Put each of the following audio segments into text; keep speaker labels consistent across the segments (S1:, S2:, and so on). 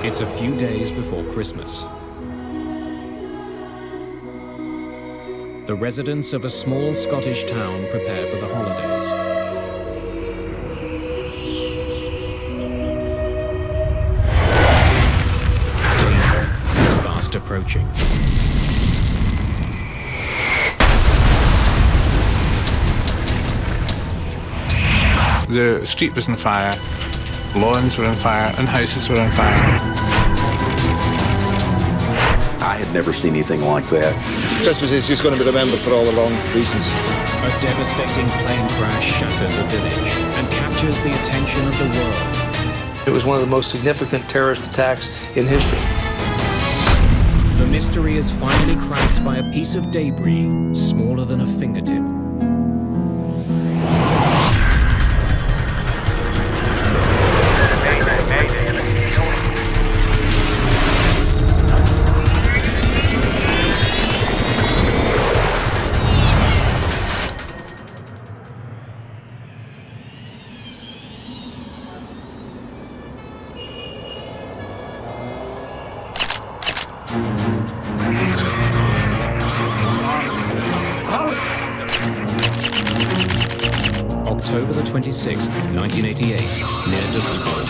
S1: It's a few days before Christmas. The residents of a small Scottish town prepare for the holidays. Danger is fast approaching.
S2: The street was on fire, lawns were on fire, and houses were on fire.
S3: I had never seen anything like that.
S4: Christmas is just going to be remembered for all the wrong reasons.
S1: A devastating plane crash shatters a village and captures the attention of the world.
S5: It was one of the most significant terrorist attacks in history.
S1: The mystery is finally cracked by a piece of debris smaller than a fingertip. October the 26th, 1988, near Düsseldorf.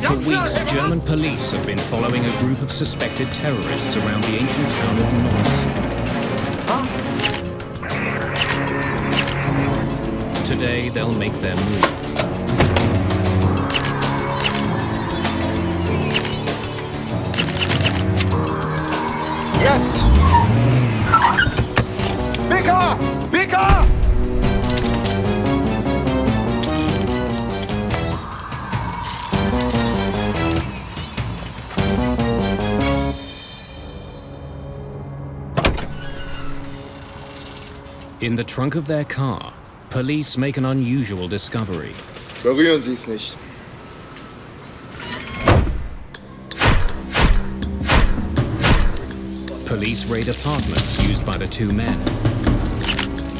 S1: For weeks, German police have been following a group of suspected terrorists around the ancient town of Neuss. Today, they'll make their move.
S4: Jetzt! Bigger! Bigger!
S1: In the trunk of their car, police make an unusual discovery.
S6: Berühren Sie es nicht.
S1: Police raid apartments used by the two men.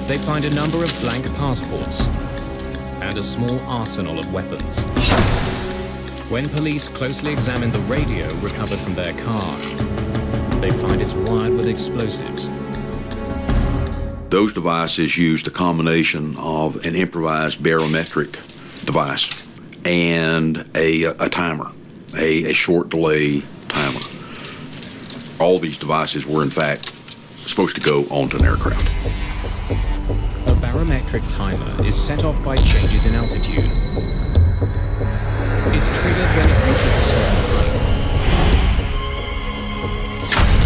S1: They find a number of blank passports and a small arsenal of weapons. When police closely examine the radio recovered from their car, they find it's wired with explosives.
S3: Those devices used a combination of an improvised barometric device and a timer, a short delay timer. All these devices were, in fact, supposed to go onto an aircraft.
S1: A barometric timer is set off by changes in altitude. It's triggered when it reaches a certain height.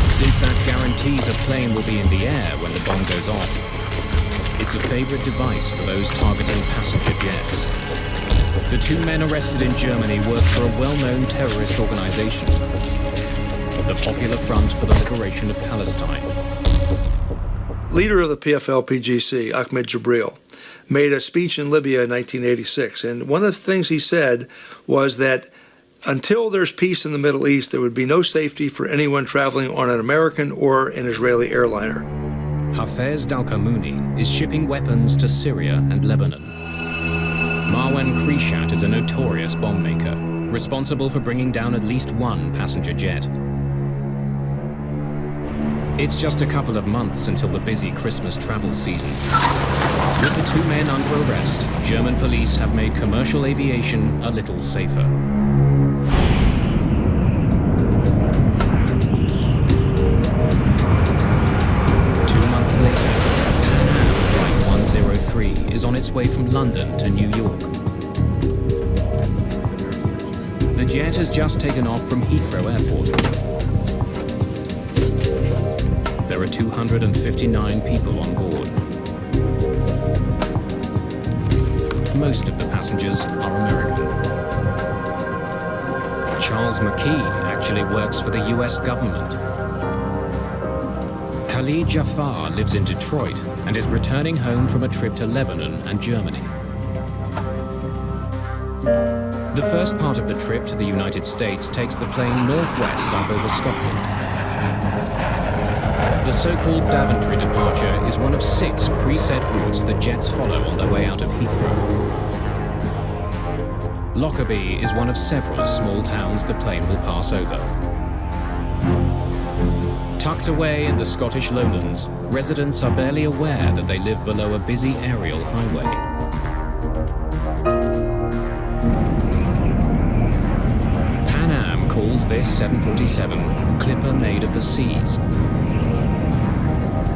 S1: Since that guarantees a plane will be in the air when the bomb goes off, it's a favorite device for those targeting passenger jets. The two men arrested in Germany work for a well-known terrorist organization, the Popular Front for the Liberation of Palestine.
S5: Leader of the PFLP-GC, Ahmed Jibril, made a speech in Libya in 1986, and one of the things he said was that until there's peace in the Middle East, there would be no safety for anyone traveling on an American or an Israeli airliner.
S1: Hafez Dalkamouni is shipping weapons to Syria and Lebanon. Marwan Krishat is a notorious bomb maker, responsible for bringing down at least one passenger jet. It's just a couple of months until the busy Christmas travel season. With the two men under arrest, German police have made commercial aviation a little safer. Later, Pan Am Flight 103 is on its way from London to New York. The jet has just taken off from Heathrow Airport. There are 259 people on board. Most of the passengers are American. Charles McKee actually works for the US government. Khalid Jafar lives in Detroit and is returning home from a trip to Lebanon and Germany. The first part of the trip to the United States takes the plane northwest up over Scotland. The so-called Daventry departure is one of 6 preset routes that jets follow on their way out of Heathrow. Lockerbie is one of several small towns the plane will pass over. Tucked away in the Scottish lowlands, residents are barely aware that they live below a busy aerial highway. Pan Am calls this 747 Clipper made of the seas.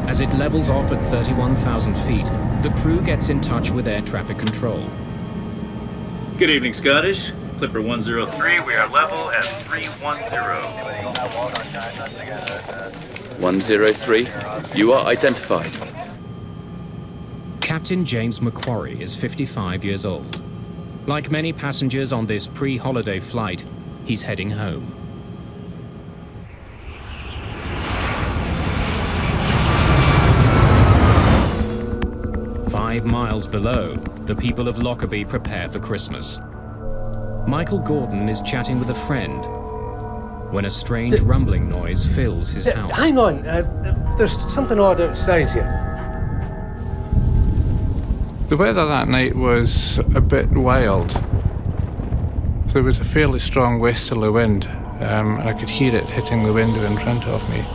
S1: As it levels off at 31,000 feet, the crew gets in touch with air traffic control.
S6: Good evening, Scottish. Clipper 103, we are level at 310.
S7: 103, you are identified.
S1: Captain James Macquarie is 55 years old. Like many passengers on this pre-holiday flight, he's heading home. Five miles below, the people of Lockerbie prepare for Christmas. Michael Gordon is chatting with a friend when a strange rumbling noise fills his house.
S8: Hang on, there's something odd outside here.
S2: The weather that night was a bit wild. There was a fairly strong westerly wind, and I could hear it hitting the window in front of me.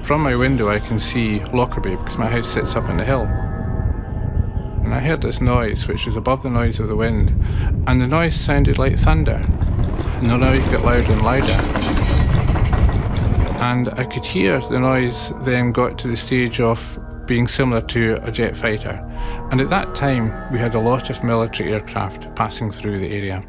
S2: From my window I can see Lockerbie because my house sits up on the hill. And I heard this noise, which was above the noise of the wind, and the noise sounded like thunder. And the noise got louder and louder. And I could hear the noise then got to the stage of being similar to a jet fighter. And at that time, we had a lot of military aircraft passing through the area.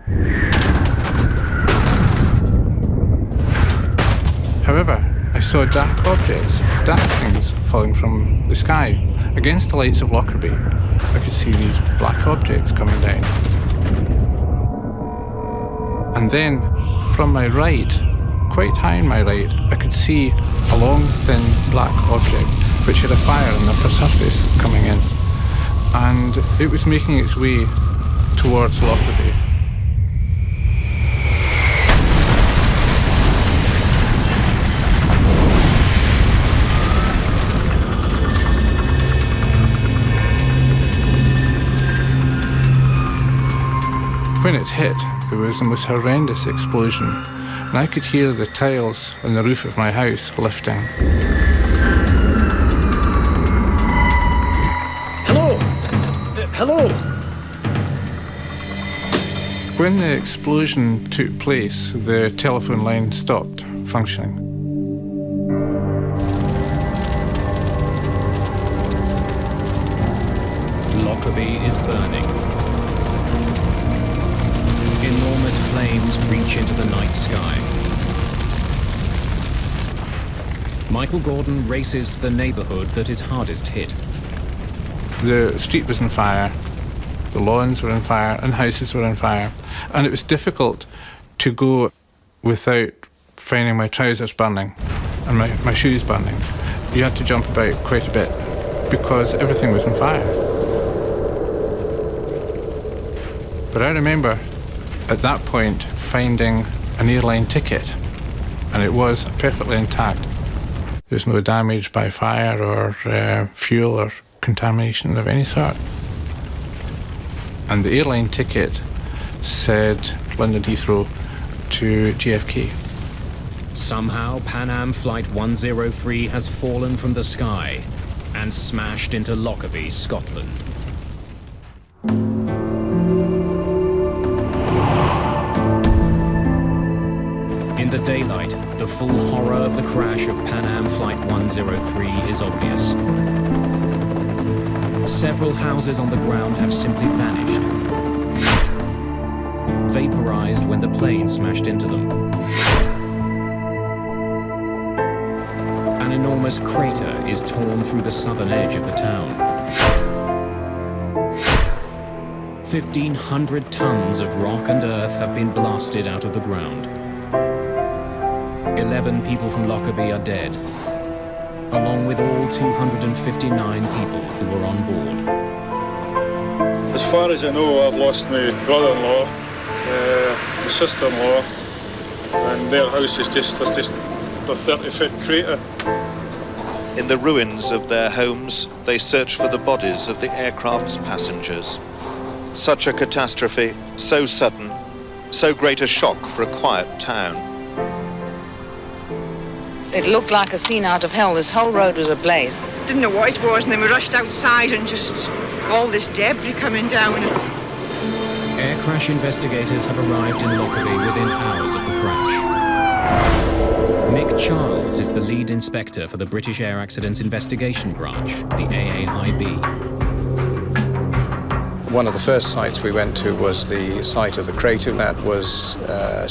S2: However, I saw dark objects, dark things falling from the sky. Against the lights of Lockerbie, I could see these black objects coming down. And then, from my right, quite high on my right, I could see a long, thin, black object which had a fire on the upper surface coming in. And it was making its way towards Lockerbie. When it hit, there was the most horrendous explosion, and I could hear the tiles on the roof of my house lifting.
S8: Hello? Hello?
S2: When the explosion took place, the telephone line stopped functioning.
S1: Lockerbie is burning. Enormous flames reach into the night sky. Michael Gordon races to the neighborhood that is hardest hit.
S2: The street was on fire, the lawns were on fire, and houses were on fire. And it was difficult to go without finding my trousers burning and my shoes burning. You had to jump about quite a bit because everything was on fire. But I remember at that point finding an airline ticket, and it was perfectly intact. There's no damage by fire or fuel or contamination of any sort. And the airline ticket said London Heathrow to JFK.
S1: Somehow Pan Am Flight 103 has fallen from the sky and smashed into Lockerbie, Scotland. In the daylight, the full horror of the crash of Pan Am Flight 103 is obvious. Several houses on the ground have simply vanished, vaporized when the plane smashed into them. An enormous crater is torn through the southern edge of the town. 1,500 tons of rock and earth have been blasted out of the ground. 11 people from Lockerbie are dead, along with all 259 people who were on board.
S9: As far as I know, I've lost my brother-in-law, my sister-in-law, and their house is just a 30-foot crater.
S10: In the ruins of their homes, they search for the bodies of the aircraft's passengers. Such a catastrophe, so sudden, so great a shock for a quiet town.
S11: It looked like a scene out of hell. This whole road was ablaze.
S12: Didn't know what it was, and then we rushed outside and just all this debris coming down.
S1: Aircrash investigators have arrived in Lockerbie within hours of the crash. Mick Charles is the lead inspector for the British Air Accidents Investigation Branch, the AAIB.
S13: One of the first sites we went to was the site of the crater. That was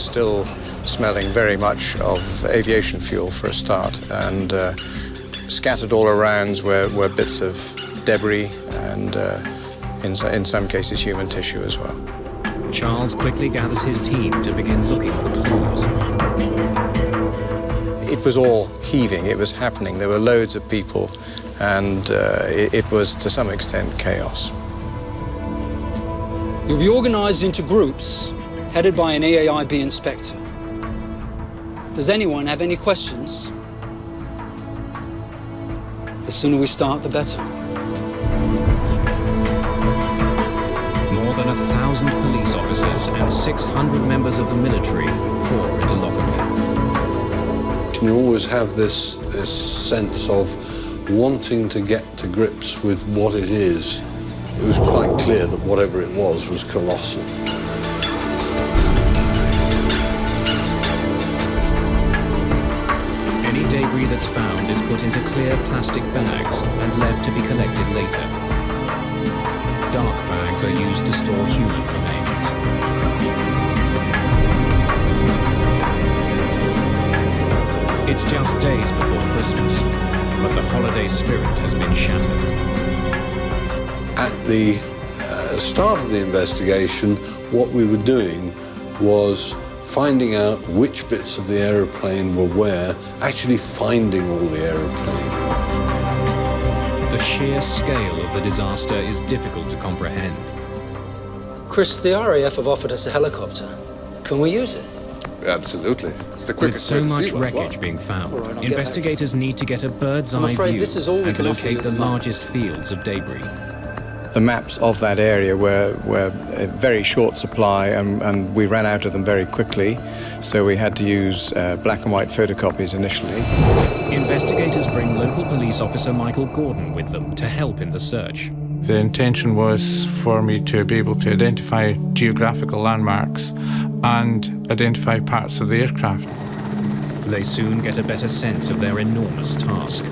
S13: still smelling very much of aviation fuel for a start, and scattered all around were bits of debris and in some cases human tissue as well.
S1: Charles quickly gathers his team to begin looking for clues.
S13: It was all heaving, it was happening. There were loads of people, and it was to some extent chaos.
S14: You'll be organised into groups headed by an AAIB inspector. Does anyone have any questions? The sooner we start, the better.
S1: More than 1,000 police officers and 600 members of the military pour into Lockerbie.
S15: You always have this sense of wanting to get to grips with what it is. It was quite clear that whatever it was colossal.
S1: Any debris that's found is put into clear plastic bags and left to be collected later. Dark bags are used to store human remains. It's just days before Christmas, but the holiday spirit has been shattered.
S15: At the start of the investigation, what we were doing was finding out which bits of the aeroplane were where, actually finding all the aeroplane.
S1: The sheer scale of the disaster is difficult to comprehend.
S14: Chris, the RAF have offered us a helicopter. Can we use it?
S16: Absolutely. It's the quickest
S1: With
S16: way
S1: so
S16: to
S1: much
S16: see what's
S1: wreckage
S16: what.
S1: being found,
S14: All right,
S1: investigators need to get a bird's eye view and locate the largest fields of debris.
S13: The maps of that area were a very short supply, and we ran out of them very quickly, so we had to use black and white photocopies initially.
S1: Investigators bring local police officer Michael Gordon with them to help in the search.
S2: The intention was for me to be able to identify geographical landmarks and identify parts of the aircraft.
S1: They soon get a better sense of their enormous task.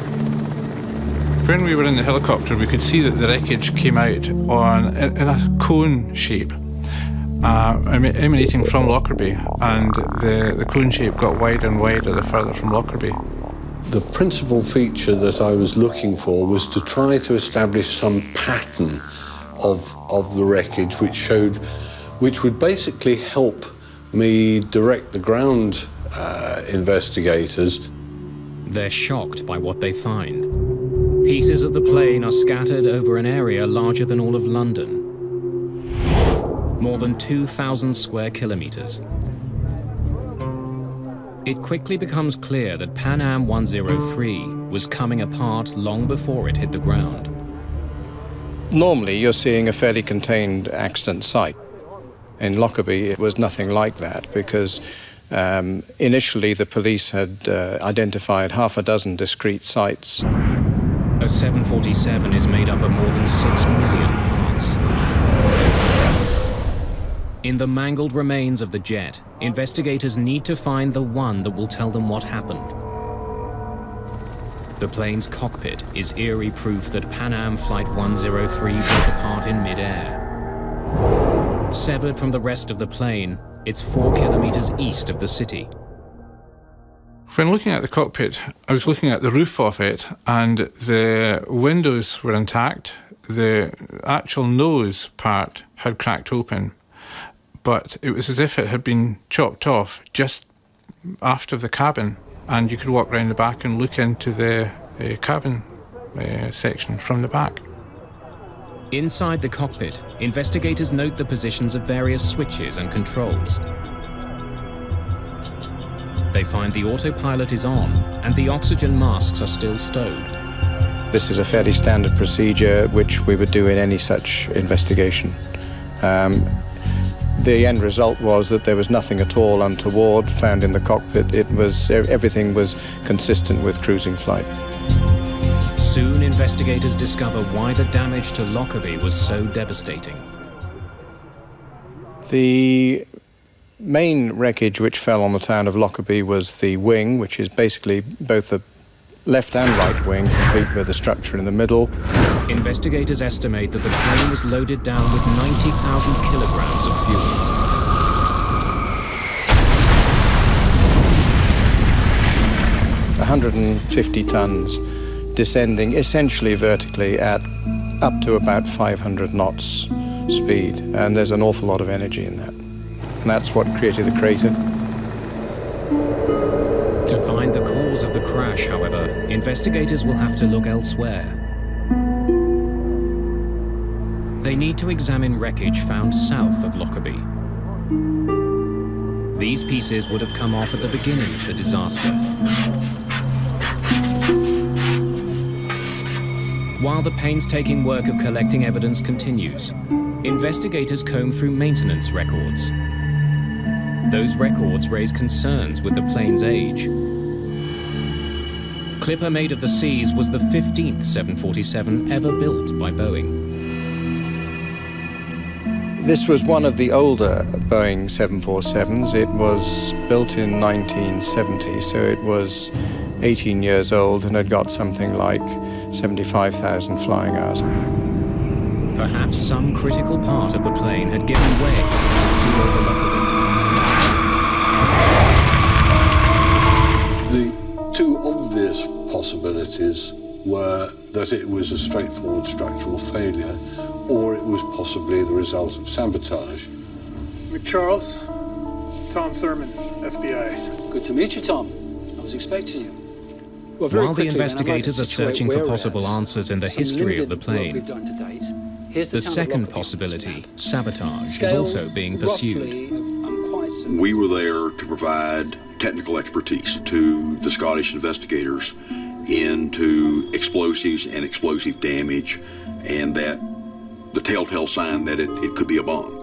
S2: When we were in the helicopter, we could see that the wreckage came out in a cone shape, emanating from Lockerbie, and the cone shape got wider and wider the further from Lockerbie.
S15: The principal feature that I was looking for was to try to establish some pattern of the wreckage which would basically help me direct the ground investigators.
S1: They're shocked by what they find. Pieces of the plane are scattered over an area larger than all of London. More than 2,000 square kilometers. It quickly becomes clear that Pan Am 103 was coming apart long before it hit the ground.
S13: Normally, you're seeing a fairly contained accident site. In Lockerbie, it was nothing like that, because initially the police had identified half a dozen discrete sites.
S1: A 747 is made up of more than 6 million parts. In the mangled remains of the jet, investigators need to find the one that will tell them what happened. The plane's cockpit is eerie proof that Pan Am Flight 103 broke apart in mid-air. Severed from the rest of the plane, it's 4 kilometers east of the city.
S2: When looking at the cockpit, I was looking at the roof of it, and the windows were intact. The actual nose part had cracked open, but it was as if it had been chopped off just aft of the cabin, and you could walk round the back and look into the cabin section from the back.
S1: Inside the cockpit, investigators note the positions of various switches and controls. They find the autopilot is on and the oxygen masks are still stowed.
S13: This is a fairly standard procedure which we would do in any such investigation. The end result was that there was nothing at all untoward found in the cockpit. Everything was consistent with cruising flight.
S1: Soon, investigators discover why the damage to Lockerbie was so devastating.
S13: The main wreckage which fell on the town of Lockerbie was the wing, which is basically both the left and right wing, complete with a structure in the middle.
S1: Investigators estimate that the plane was loaded down with 90,000 kilograms of fuel.
S13: $150 tons, descending essentially vertically at up to about 500 knots speed, and there's an awful lot of energy in that. And that's what created the crater.
S1: To find the cause of the crash, however, investigators will have to look elsewhere. They need to examine wreckage found south of Lockerbie. These pieces would have come off at the beginning of the disaster. While the painstaking work of collecting evidence continues, investigators comb through maintenance records. Those records raise concerns with the plane's age. Clipper Made of the Seas was the 15th 747 ever built by Boeing.
S13: This was one of the older Boeing 747s. It was built in 1970, so it was 18 years old and had got something like 75,000 flying hours.
S1: Perhaps some critical part of the plane had given way over Lockerbie.
S15: The two obvious possibilities were that it was a straightforward structural failure, or it was possibly the result of sabotage.
S17: McCharles, Tom Thurman, FBI.
S14: Good to meet you, Tom. I was expecting you. Well,
S1: While the investigators are searching for possible answers in the history of the plane, the second possibility, sabotage, is also being pursued.
S3: We were there to provide technical expertise to the Scottish investigators into explosives and explosive damage, and that the telltale sign that it could be a bomb.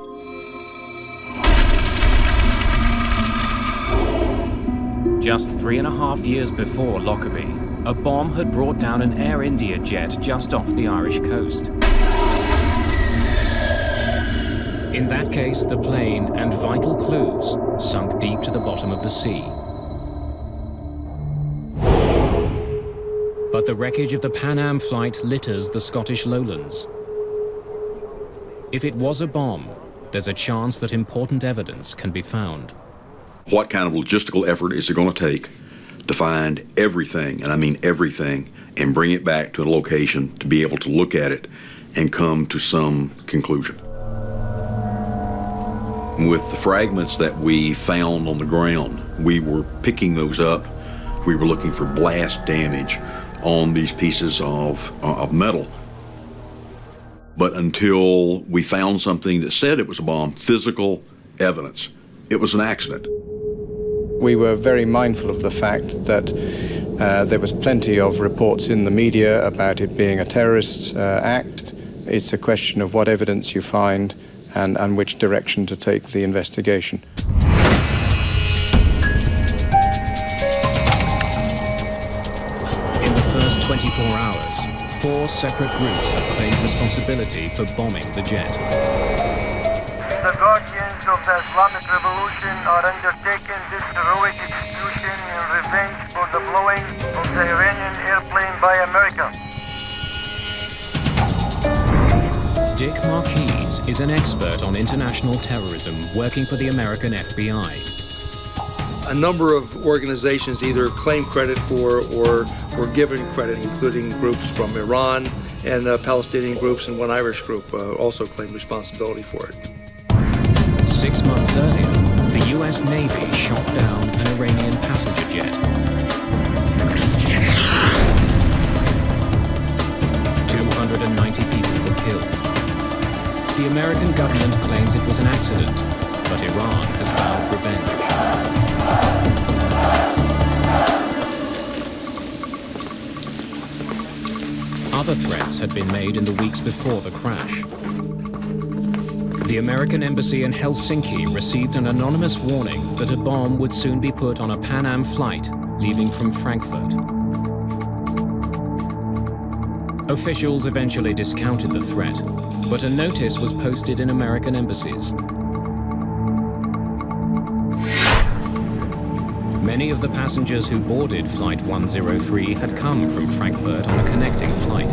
S1: Just 3.5 years before Lockerbie, a bomb had brought down an Air India jet just off the Irish coast. In that case, the plane and vital clues sunk deep to the bottom of the sea. But the wreckage of the Pan Am flight litters the Scottish lowlands. If it was a bomb, there's a chance that important evidence can be found.
S3: What kind of logistical effort is it going to take to find everything, and I mean everything, and bring it back to a location to be able to look at it and come to some conclusion? With the fragments that we found on the ground, we were picking those up. We were looking for blast damage on these pieces of metal. But until we found something that said it was a bomb, physical evidence, it was an accident.
S13: We were very mindful of the fact that there was plenty of reports in the media about it being a terrorist act. It's a question of what evidence you find and which direction to take the investigation.
S1: In the first 24 hours, 4 separate groups have claimed responsibility for bombing the jet.
S18: The guardians of the Islamic Revolution are undertaking this heroic execution in revenge for the blowing of the Iranian airplane by America.
S1: Dick Marquise is an expert on international terrorism working for the American FBI.
S5: A number of organizations either claim credit for or were given credit, including groups from Iran and Palestinian groups, and one Irish group also claimed responsibility for it.
S1: 6 months earlier, the US Navy shot down an Iranian passenger jet. 290 people were killed. The American government claims it was an accident, but Iran has vowed revenge. Other threats had been made in the weeks before the crash. The American embassy in Helsinki received an anonymous warning that a bomb would soon be put on a Pan Am flight leaving from Frankfurt. Officials eventually discounted the threat, but a notice was posted in American embassies. Many of the passengers who boarded Flight 103 had come from Frankfurt on a connecting flight.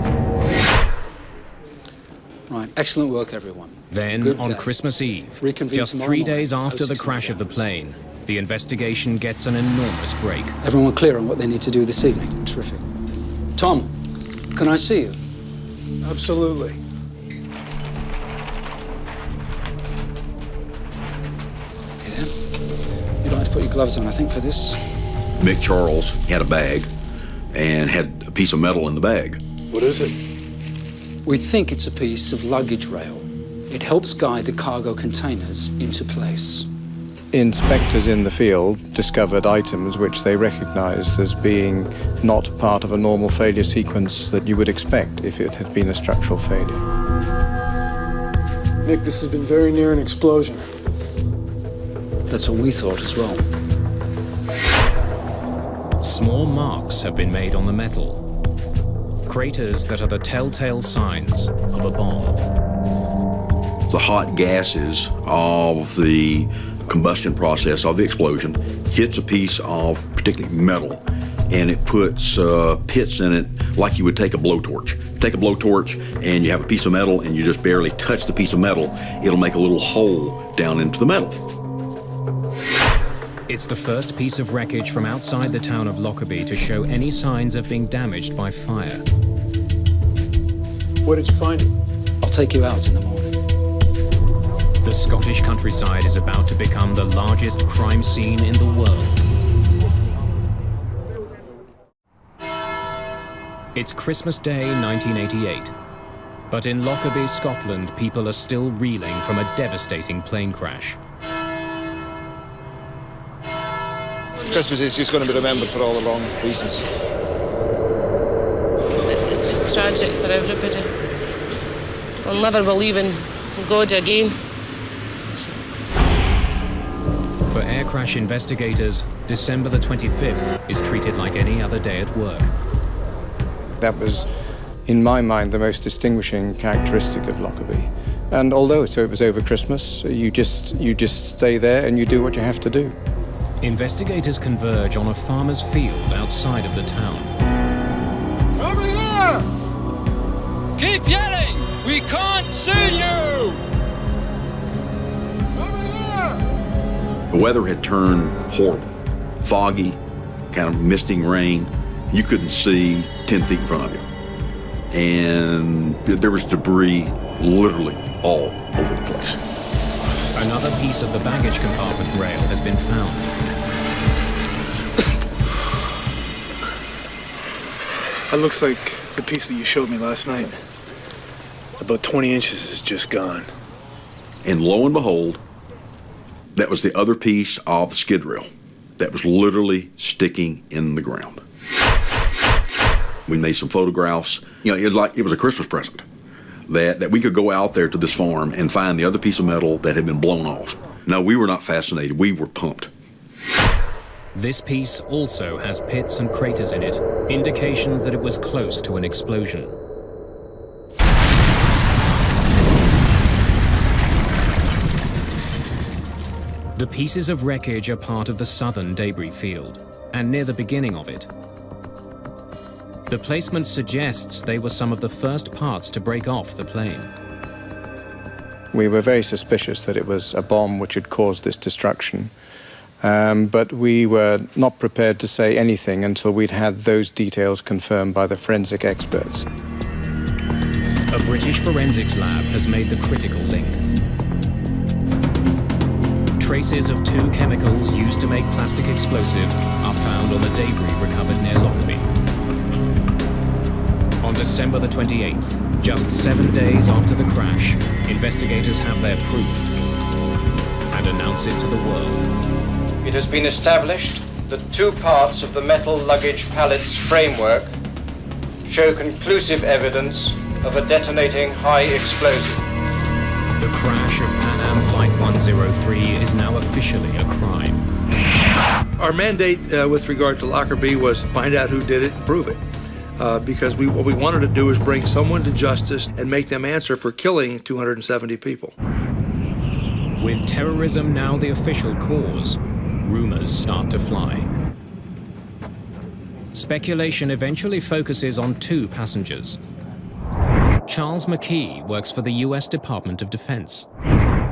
S14: Right, excellent work, everyone.
S1: Then, on Christmas Eve, just 3 days after the crash of the plane, the investigation gets an enormous break.
S14: Everyone clear on what they need to do this evening? Terrific. Tom, can I see you?
S17: Absolutely.
S14: Yeah. You'd like to put your gloves on, I think, for this.
S3: Mick Charles had a bag and had a piece of metal in the bag.
S17: What is it?
S14: We think it's a piece of luggage rail. It helps guide the cargo containers into place.
S13: Inspectors in the field discovered items which they recognized as being not part of a normal failure sequence that you would expect if it had been a structural failure.
S17: Nick, this has been very near an explosion.
S14: That's what we thought as well.
S1: Small marks have been made on the metal. Craters that are the telltale signs of a bomb.
S3: The hot gases of the combustion process of the explosion hits a piece of particularly metal, and it puts pits in it like you would take a blowtorch. Take a blowtorch and you have a piece of metal and you just barely touch the piece of metal, it'll make a little hole down into the metal.
S1: It's the first piece of wreckage from outside the town of Lockerbie to show any signs of being damaged by fire.
S17: Where did you find it?
S14: I'll take you out in the morning.
S1: The Scottish countryside is about to become the largest crime scene in the world. It's Christmas Day, 1988. But in Lockerbie, Scotland, people are still reeling from a devastating plane crash.
S4: Christmas is just going to be remembered for all the wrong reasons.
S19: It's just tragic for everybody. I'll never believe in God again.
S1: For Aircrash investigators, December the 25th is treated like any other day at work.
S13: That was, in my mind, the most distinguishing characteristic of Lockerbie. And although it was over Christmas, you just stay there and you do what you have to do.
S1: Investigators converge on a farmer's field outside of the town.
S4: Over here!
S20: Keep yelling! We can't see you!
S3: The weather had turned horrible. Foggy, kind of misting rain. You couldn't see 10 feet in front of you. And there was debris literally all over the place.
S1: Another piece of the baggage compartment rail has been found.
S17: That looks like the piece that you showed me last night. About 20 inches is just gone.
S3: And lo and behold, that was the other piece of the skid rail that was literally sticking in the ground. We made some photographs. You know, it was a Christmas present that we could go out there to this farm and find the other piece of metal that had been blown off. No, we were not fascinated. We were pumped.
S1: This piece also has pits and craters in it, indications that it was close to an explosion. The pieces of wreckage are part of the southern debris field, and near the beginning of it. The placement suggests they were some of the first parts to break off the plane.
S13: We were very suspicious that it was a bomb which had caused this destruction. But we were not prepared to say anything until we'd had those details confirmed by the forensic experts.
S1: A British forensics lab has made the critical link. Traces of 2 chemicals used to make plastic explosive are found on the debris recovered near Lockerbie. On December the 28th, just 7 days after the crash, investigators have their proof and announce it to the world.
S13: It has been established that 2 parts of the metal luggage pallets framework show conclusive evidence of a detonating high explosive.
S1: The crash of Pan Am Flight 103 is now officially a crime.
S5: Our mandate with regard to Lockerbie was find out who did it and prove it. Because what we wanted to do is bring someone to justice and make them answer for killing 270 people.
S1: With terrorism now the official cause, rumors start to fly. Speculation eventually focuses on two passengers. Charles McKee works for the US Department of Defense.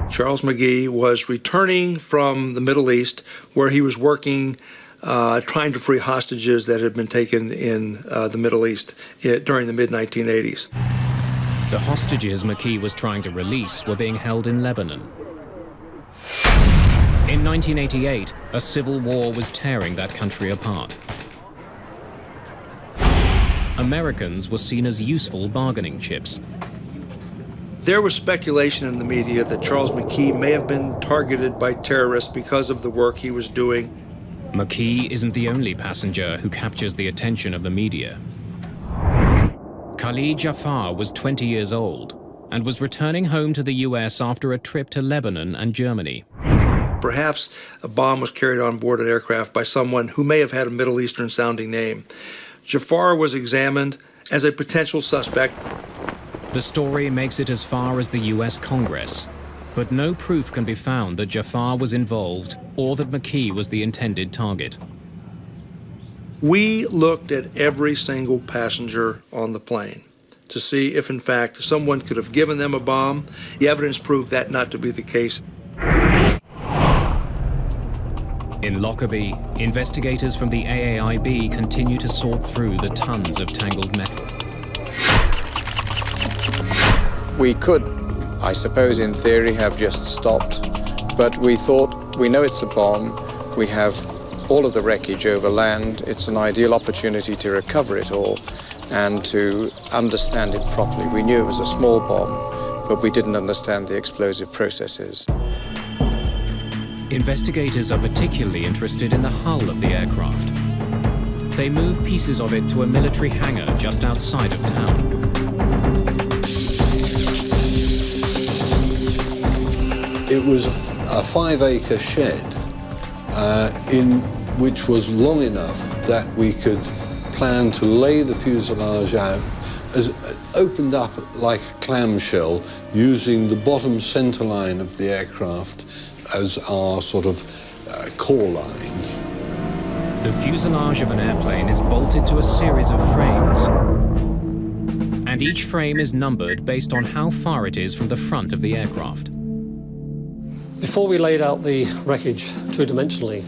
S5: Charles McGee was returning from the Middle East, where he was working trying to free hostages that had been taken in the Middle East during the mid-1980s.
S1: The hostages McKee was trying to release were being held in Lebanon. In 1988, a civil war was tearing that country apart. Americans were seen as useful bargaining chips.
S5: There was speculation in the media that Charles McKee may have been targeted by terrorists because of the work he was doing.
S1: McKee isn't the only passenger who captures the attention of the media. Khalid Jafar was 20 years old and was returning home to the US after a trip to Lebanon and Germany.
S5: Perhaps a bomb was carried on board an aircraft by someone who may have had a Middle Eastern-sounding name. Jafar was examined as a potential suspect.
S1: The story makes it as far as the US Congress, but no proof can be found that Jafar was involved or that McKee was the intended target.
S5: We looked at every single passenger on the plane to see if, in fact, someone could have given them a bomb. The evidence proved that not to be the case.
S1: In Lockerbie, investigators from the AAIB continue to sort through the tons of tangled metal.
S13: We could, I suppose in theory, have just stopped, but we thought, we know it's a bomb, we have all of the wreckage over land, it's an ideal opportunity to recover it all and to understand it properly. We knew it was a small bomb, but we didn't understand the explosive processes.
S1: Investigators are particularly interested in the hull of the aircraft. They move pieces of it to a military hangar just outside of town.
S15: It was a 5-acre shed which was long enough that we could plan to lay the fuselage out, opened up like a clamshell, using the bottom center line of the aircraft as our sort of core line.
S1: The fuselage of an airplane is bolted to a series of frames, and each frame is numbered based on how far it is from the front of the aircraft.
S8: Before we laid out the wreckage two-dimensionally,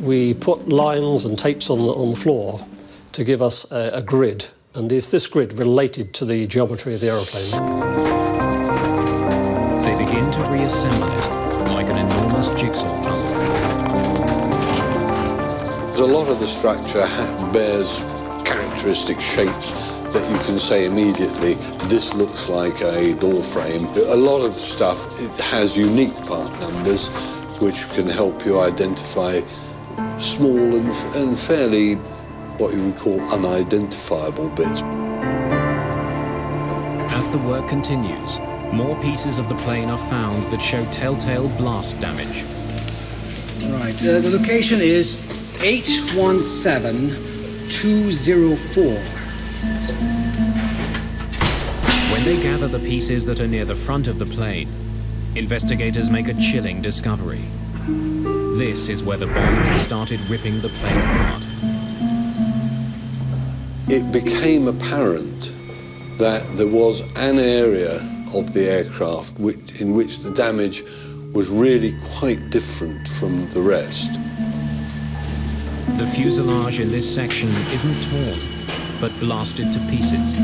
S8: we put lines and tapes on the floor to give us a grid, and this grid related to the geometry of the aeroplane.
S1: They begin to reassemble it like an enormous jigsaw puzzle.
S15: A lot of the structure bears characteristic shapes that you can say immediately, this looks like a door frame. A lot of stuff, it has unique part numbers which can help you identify small and fairly what you would call unidentifiable bits.
S1: As the work continues, more pieces of the plane are found that show telltale blast damage.
S21: Right, the location is 817204.
S1: When they gather the pieces that are near the front of the plane, investigators make a chilling discovery. This is where the bomb had started ripping the plane apart.
S15: It became apparent that there was an area of the aircraft in which the damage was really quite different from the rest.
S1: The fuselage in this section isn't torn, but blasted to pieces.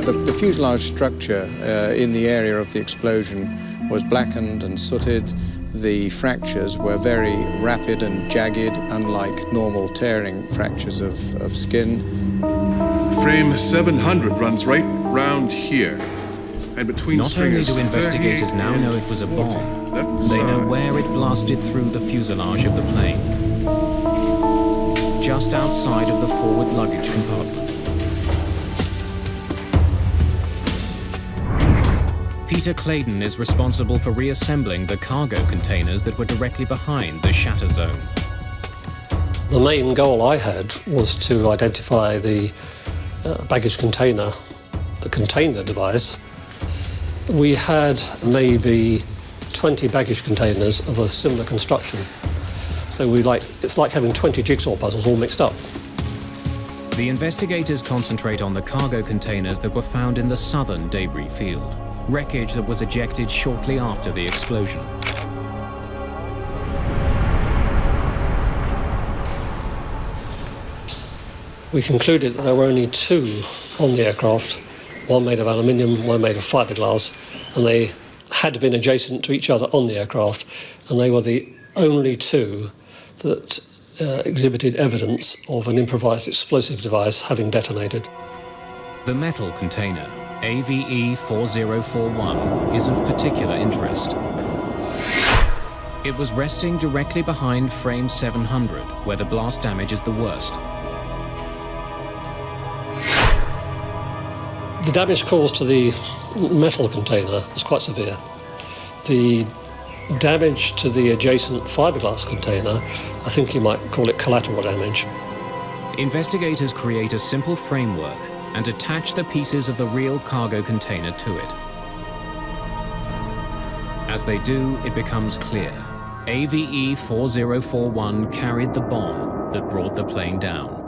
S13: The fuselage structure in the area of the explosion was blackened and sooted. The fractures were very rapid and jagged, unlike normal tearing fractures of skin.
S16: Frame 700 runs right round here. And between
S1: Not only do investigators now know it was a bomb, they know where it blasted through the fuselage of the plane. Just outside of the forward luggage compartment. Peter Clayton is responsible for reassembling the cargo containers that were directly behind the shatter zone.
S8: The main goal I had was to identify the baggage container that contained the device. We had maybe 20 baggage containers of a similar construction. So it's like having 20 jigsaw puzzles all mixed up.
S1: The investigators concentrate on the cargo containers that were found in the southern debris field, wreckage that was ejected shortly after the explosion.
S8: We concluded that there were only two on the aircraft, one made of aluminium, one made of fiberglass, and they had been adjacent to each other on the aircraft, and they were the only two that exhibited evidence of an improvised explosive device having detonated.
S1: The metal container, AVE 4041, is of particular interest. It was resting directly behind frame 700, where the blast damage is the worst.
S8: The damage caused to the metal container was quite severe. The damage to the adjacent fiberglass container, I think you might call it collateral damage.
S1: Investigators create a simple framework and attach the pieces of the real cargo container to it. As they do, it becomes clear. AVE 4041 carried the bomb that brought the plane down.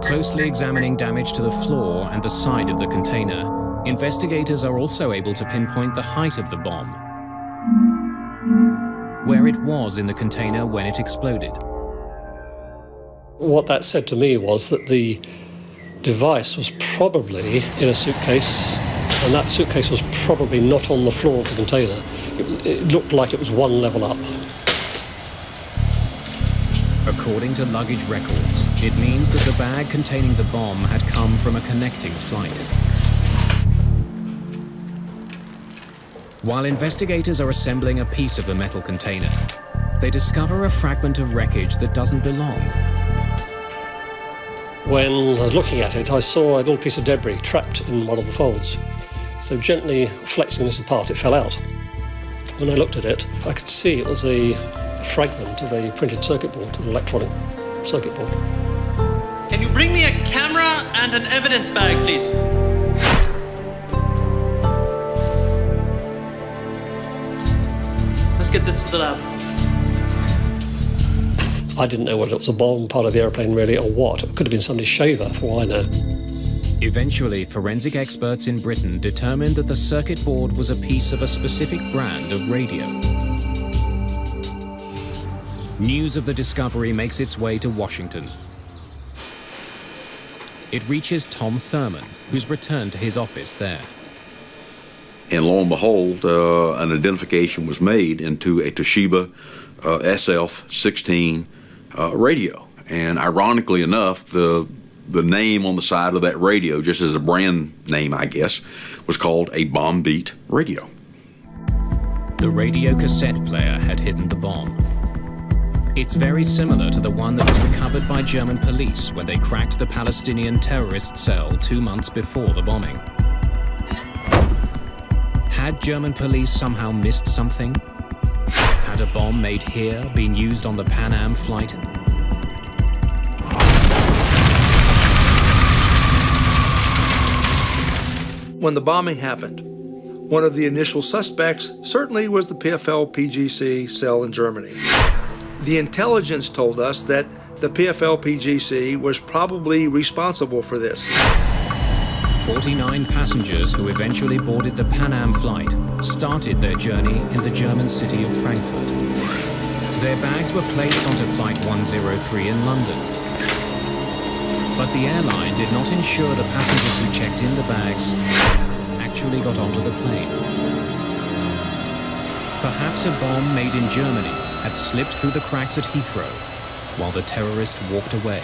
S1: Closely examining damage to the floor and the side of the container, investigators are also able to pinpoint the height of the bomb, where it was in the container when it exploded.
S8: What that said to me was that the device was probably in a suitcase, and that suitcase was probably not on the floor of the container. It looked like it was one level up.
S1: According to luggage records, it means that the bag containing the bomb had come from a connecting flight. While investigators are assembling a piece of the metal container, they discover a fragment of wreckage that doesn't belong.
S8: When I was looking at it, I saw a little piece of debris trapped in one of the folds. So gently flexing this apart, it fell out. When I looked at it, I could see it was a fragment of a printed circuit board, an electronic circuit board.
S6: Can you bring me a camera and an evidence bag, please? Let's get this to the lab.
S8: I didn't know whether it was a bomb part of the airplane really or what. It could have been somebody's shaver, for all I know.
S1: Eventually, forensic experts in Britain determined that the circuit board was a piece of a specific brand of radio. News of the discovery makes its way to Washington. It reaches Tom Thurman, who's returned to his office there.
S3: And lo and behold, an identification was made into a Toshiba SF-16 radio. And ironically enough, the name on the side of that radio, just as a brand name, I guess, was called a bomb beat radio.
S1: The radio cassette player had hidden the bomb. It's very similar to the one that was recovered by German police when they cracked the Palestinian terrorist cell 2 months before the bombing. Had German police somehow missed something? Had a bomb made here been used on the Pan Am flight?
S5: When the bombing happened, one of the initial suspects certainly was the PFL-PGC cell in Germany. The intelligence told us that the PFL-PGC was probably responsible for this.
S1: 49 passengers who eventually boarded the Pan Am flight started their journey in the German city of Frankfurt. Their bags were placed onto Flight 103 in London. But the airline did not ensure the passengers who checked in the bags actually got onto the plane. Perhaps a bomb made in Germany had slipped through the cracks at Heathrow while the terrorist walked away.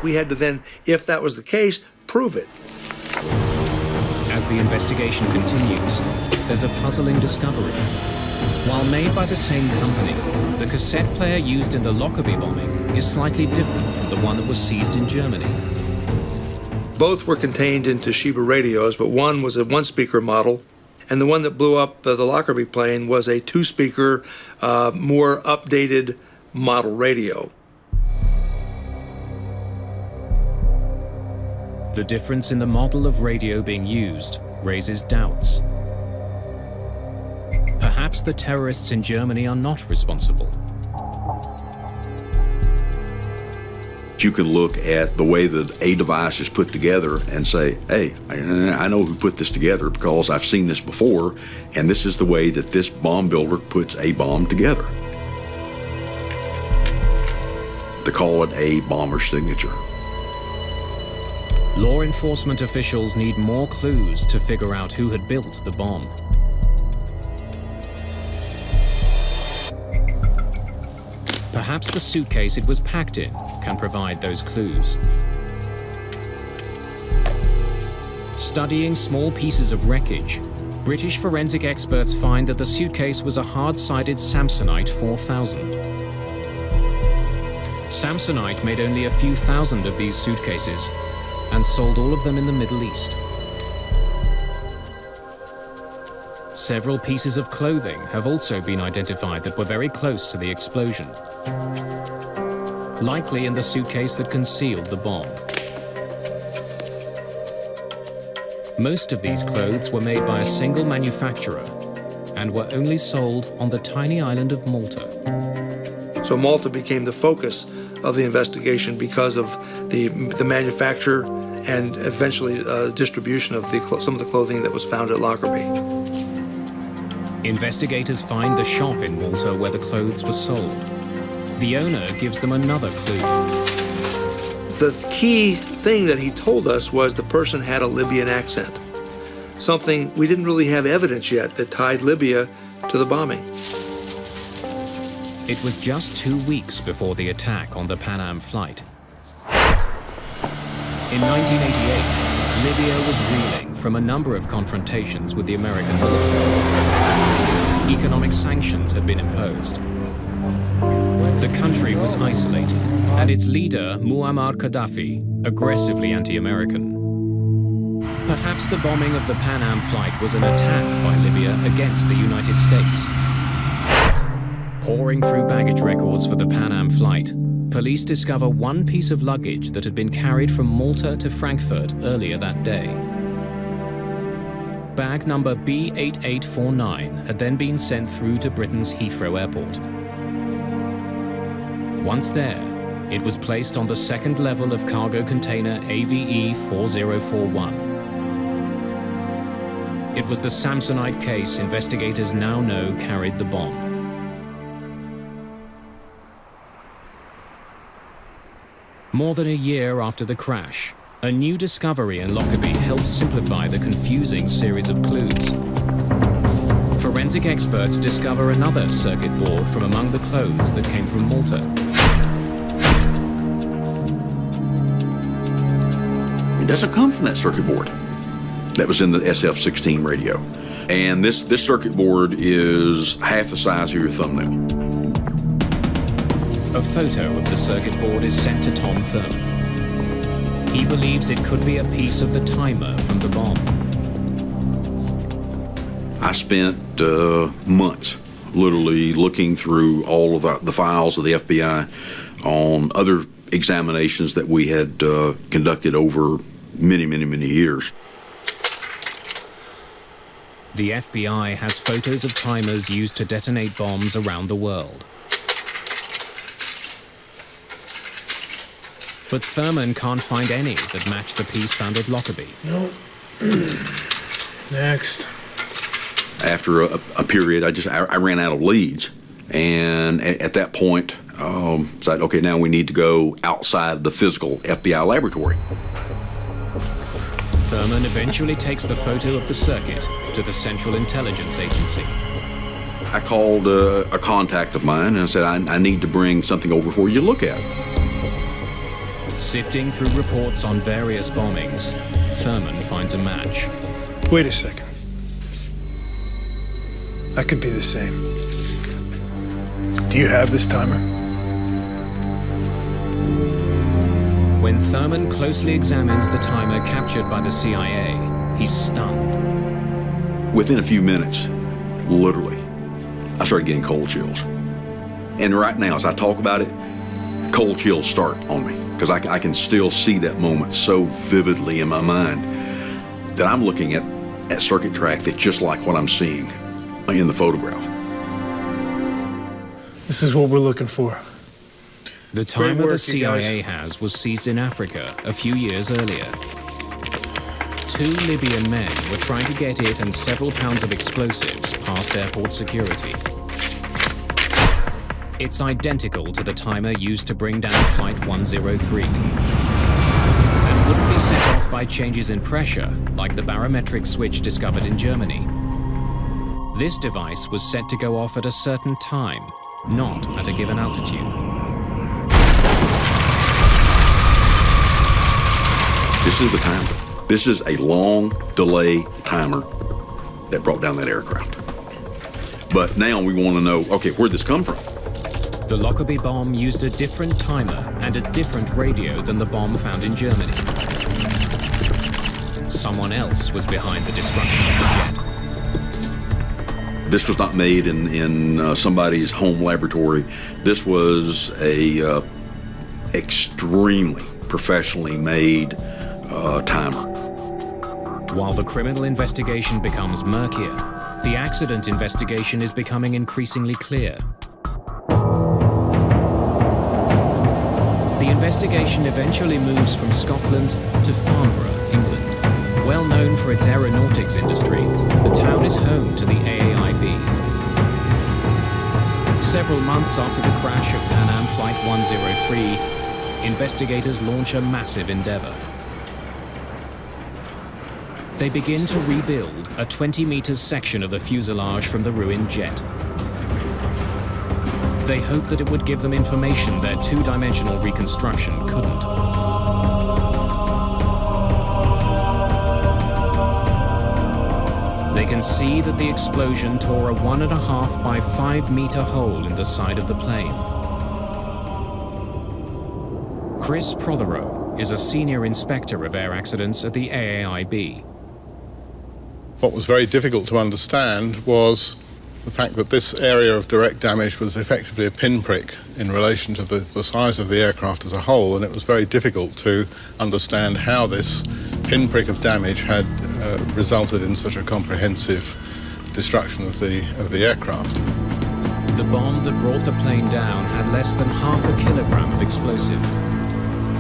S5: We had to then, if that was the case, prove it.
S1: As the investigation continues, there's a puzzling discovery. While made by the same company, the cassette player used in the Lockerbie bombing is slightly different from the one that was seized in Germany.
S5: Both were contained in Toshiba radios, but one was a one-speaker model, and the one that blew up the Lockerbie plane was a two-speaker, more updated model radio.
S1: The difference in the model of radio being used raises doubts. Perhaps the terrorists in Germany are not responsible.
S3: You can look at the way that a device is put together and say, hey, I know who put this together because I've seen this before, and this is the way that this bomb builder puts a bomb together. To call it a bomber's signature.
S1: Law enforcement officials need more clues to figure out who had built the bomb. Perhaps the suitcase it was packed in can provide those clues. Studying small pieces of wreckage, British forensic experts find that the suitcase was a hard-sided Samsonite 4000. Samsonite made only a few thousand of these suitcases and sold all of them in the Middle East. Several pieces of clothing have also been identified that were very close to the explosion, likely in the suitcase that concealed the bomb. Most of these clothes were made by a single manufacturer and were only sold on the tiny island of Malta.
S5: So Malta became the focus of the investigation because of the manufacture and eventually distribution of some of the clothing that was found at Lockerbie.
S1: Investigators find the shop in Malta where the clothes were sold. The owner gives them another clue.
S5: The key thing that he told us was the person had a Libyan accent, something we didn't really have evidence yet that tied Libya to the bombing.
S1: It was just 2 weeks before the attack on the Pan Am flight. In 1988, Libya was reeling from a number of confrontations with the American military. Economic sanctions had been imposed. The country was isolated, and its leader, Muammar Gaddafi, aggressively anti-American. Perhaps the bombing of the Pan Am flight was an attack by Libya against the United States. Pouring through baggage records for the Pan Am flight, police discover one piece of luggage that had been carried from Malta to Frankfurt earlier that day. Bag number B8849 had then been sent through to Britain's Heathrow Airport. Once there, it was placed on the second level of cargo container AVE 4041. It was the Samsonite case investigators now know carried the bomb. More than a year after the crash, a new discovery in Lockerbie helps simplify the confusing series of clues. Forensic experts discover another circuit board from among the clothes that came from Malta.
S3: It doesn't come from that circuit board that was in the SF-16 radio. And this circuit board is half the size of your thumbnail.
S1: A photo of the circuit board is sent to Tom Thurman. He believes it could be a piece of the timer from the bomb.
S3: I spent months literally looking through all of the files of the FBI on other examinations that we had conducted over many, many, many years.
S1: The FBI has photos of timers used to detonate bombs around the world. But Thurman can't find any that match the piece found at Lockerbie.
S17: Nope. Next.
S3: After a period, I ran out of leads. And at that point, decided, okay, now we need to go outside the physical FBI laboratory.
S1: Thurman eventually takes the photo of the circuit to the Central Intelligence Agency.
S3: I called a contact of mine and I said, I need to bring something over for you to look at.
S1: Sifting through reports on various bombings, Thurman finds a match.
S17: Wait a second. That could be the same. Do you have this timer?
S1: When Thurman closely examines the timer captured by the CIA, he's stunned.
S3: Within a few minutes, literally, I started getting cold chills. And right now, as I talk about it, cold chills start on me, because I can still see that moment so vividly in my mind that I'm looking at a circuit track that's just like what I'm seeing in the photograph.
S17: This is what we're looking for.
S1: The timer the CIA has was seized in Africa a few years earlier. 2 Libyan men were trying to get it and several pounds of explosives past airport security. It's identical to the timer used to bring down Flight 103. And wouldn't be set off by changes in pressure, like the barometric switch discovered in Germany. This device was set to go off at a certain time, not at a given altitude.
S3: This is the timer. This is a long delay timer that brought down that aircraft. But now we want to know, okay, where'd this come from?
S1: The Lockerbie bomb used a different timer and a different radio than the bomb found in Germany. Someone else was behind the destruction of the jet.
S3: This was not made in somebody's home laboratory. This was a extremely professionally made timer.
S1: While the criminal investigation becomes murkier, the accident investigation is becoming increasingly clear. The investigation eventually moves from Scotland to Farnborough, England. Well known for its aeronautics industry, the town is home to the AAIB. Several months after the crash of Pan Am Flight 103, investigators launch a massive endeavor. They begin to rebuild a 20-meter section of the fuselage from the ruined jet. They hoped that it would give them information their two-dimensional reconstruction couldn't. They can see that the explosion tore a 1.5 by 5 meter hole in the side of the plane. Chris Prothero is a senior inspector of air accidents at the AAIB.
S16: What was very difficult to understand was the fact that this area of direct damage was effectively a pinprick in relation to the size of the aircraft as a whole, and it was very difficult to understand how this pinprick of damage had resulted in such a comprehensive destruction of the aircraft.
S1: The bomb that brought the plane down had less than 0.5 kilogram of explosive,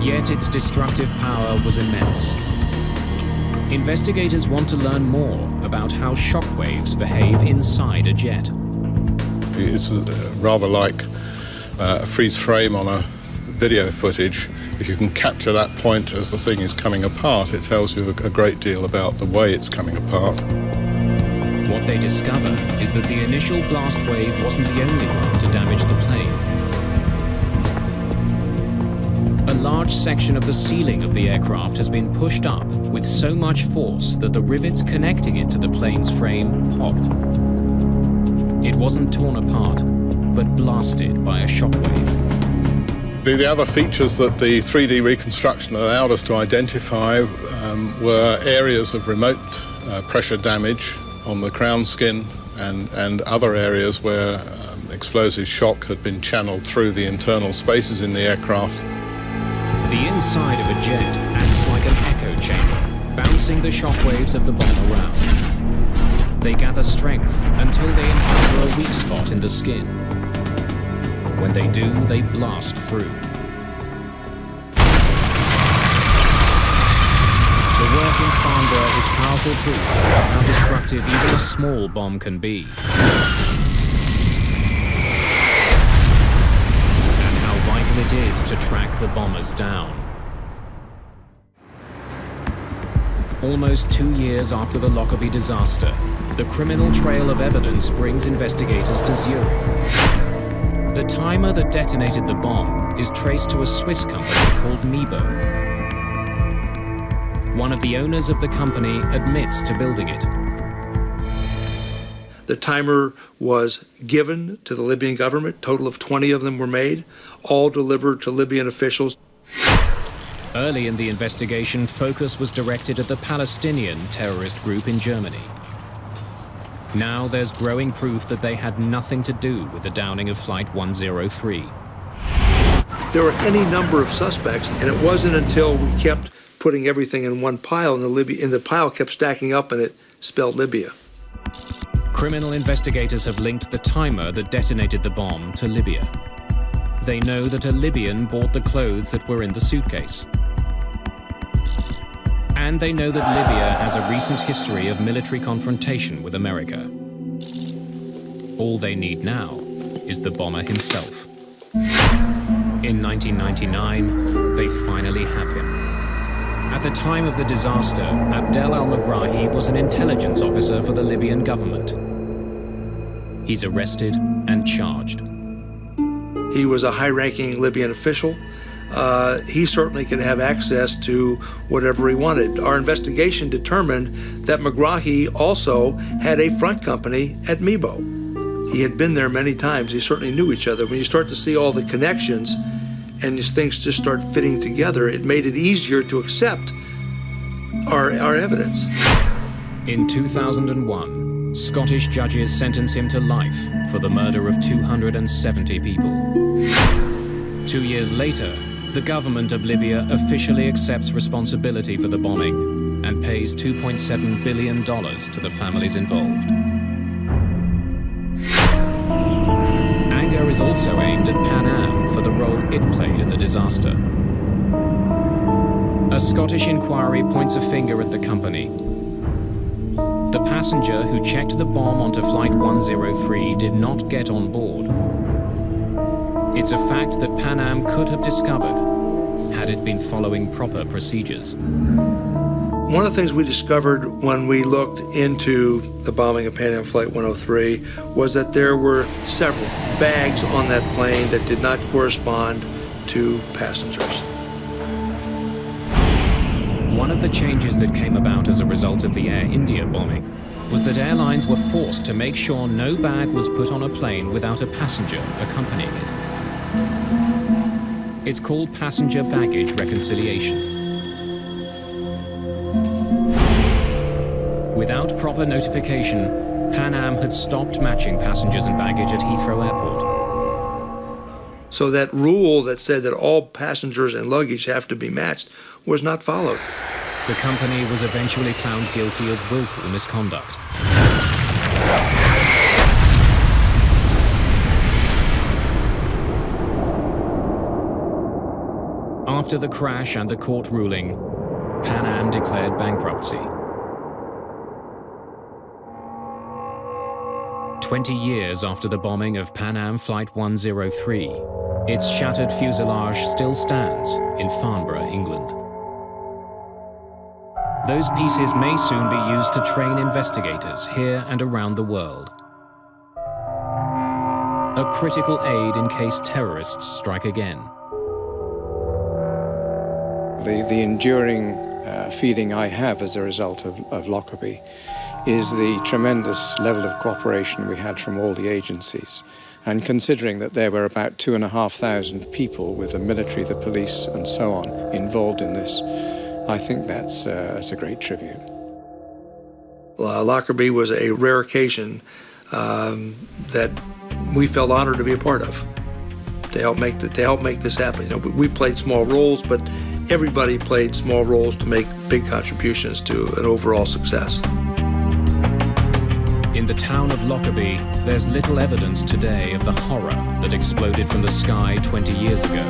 S1: yet its destructive power was immense. Investigators want to learn more about how shock waves behave inside a jet.
S16: It's rather like a freeze frame on a video footage. If you can capture that point as the thing is coming apart, it tells you a great deal about the way it's coming apart.
S1: What they discover is that the initial blast wave wasn't the only one to damage the plane. A large section of the ceiling of the aircraft has been pushed up with so much force that the rivets connecting it to the plane's frame popped. It wasn't torn apart, but blasted by a shockwave.
S16: The other features that the 3D reconstruction allowed us to identify were areas of remote pressure damage on the crown skin and other areas where explosive shock had been channeled through the internal spaces in the aircraft.
S1: The inside of a jet acts like an echo chamber, bouncing the shockwaves of the bomb around. They gather strength until they encounter a weak spot in the skin. When they do, they blast through. The work in Farnborough is powerful proof of how destructive even a small bomb can be. It is to track the bombers down. Almost 2 years after the Lockerbie disaster, the criminal trail of evidence brings investigators to Zurich. The timer that detonated the bomb is traced to a Swiss company called Nebo. One of the owners of the company admits to building it.
S5: The timer was given to the Libyan government. A total of 20 of them were made, all delivered to Libyan officials.
S1: Early in the investigation, focus was directed at the Palestinian terrorist group in Germany. Now there's growing proof that they had nothing to do with the downing of Flight 103.
S5: There were any number of suspects, and it wasn't until we kept putting everything in one pile, and the pile kept stacking up, and it spelled Libya.
S1: Criminal investigators have linked the timer that detonated the bomb to Libya. They know that a Libyan bought the clothes that were in the suitcase. And they know that Libya has a recent history of military confrontation with America. All they need now is the bomber himself. In 1999, they finally have him. At the time of the disaster, Abdel al-Megrahi was an intelligence officer for the Libyan government. He's arrested and charged.
S5: He was a high-ranking Libyan official. He certainly could have access to whatever he wanted. Our investigation determined that Megrahi also had a front company at Mibo. He had been there many times. He certainly knew each other. When you start to see all the connections and these things just start fitting together, it made it easier to accept our evidence.
S1: In 2001, Scottish judges sentenced him to life for the murder of 270 people. 2 years later, the government of Libya officially accepts responsibility for the bombing and pays $2.7 billion to the families involved. Anger is also aimed at Pan Am for the role it played in the disaster. A Scottish inquiry points a finger at the company. The passenger who checked the bomb onto Flight 103 did not get on board. It's a fact that Pan Am could have discovered had it been following proper procedures.
S5: One of the things we discovered when we looked into the bombing of Pan Am Flight 103 was that there were several bags on that plane that did not correspond to passengers.
S1: One of the changes that came about as a result of the Air India bombing was that airlines were forced to make sure no bag was put on a plane without a passenger accompanying it. It's called passenger baggage reconciliation. Without proper notification, Pan Am had stopped matching passengers and baggage at Heathrow Airport.
S5: So that rule that said that all passengers and luggage have to be matched was not followed.
S1: The company was eventually found guilty of willful misconduct. After the crash and the court ruling, Pan Am declared bankruptcy. 20 years after the bombing of Pan Am Flight 103, its shattered fuselage still stands in Farnborough, England. Those pieces may soon be used to train investigators here and around the world. A critical aid in case terrorists strike again.
S13: The enduring feeling I have as a result of Lockerbie is the tremendous level of cooperation we had from all the agencies. And considering that there were about 2,500 people with the military, the police, and so on involved in this, I think that's a great tribute.
S5: Lockerbie was a rare occasion that we felt honored to be a part of, to help make this happen. You know, we played small roles, but everybody played small roles to make big contributions to an overall success.
S1: In the town of Lockerbie, there's little evidence today of the horror that exploded from the sky 20 years ago.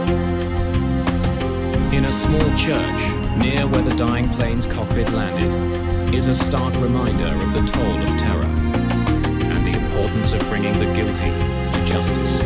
S1: In a small church, near where the dying plane's cockpit landed, is a stark reminder of the toll of terror and the importance of bringing the guilty to justice.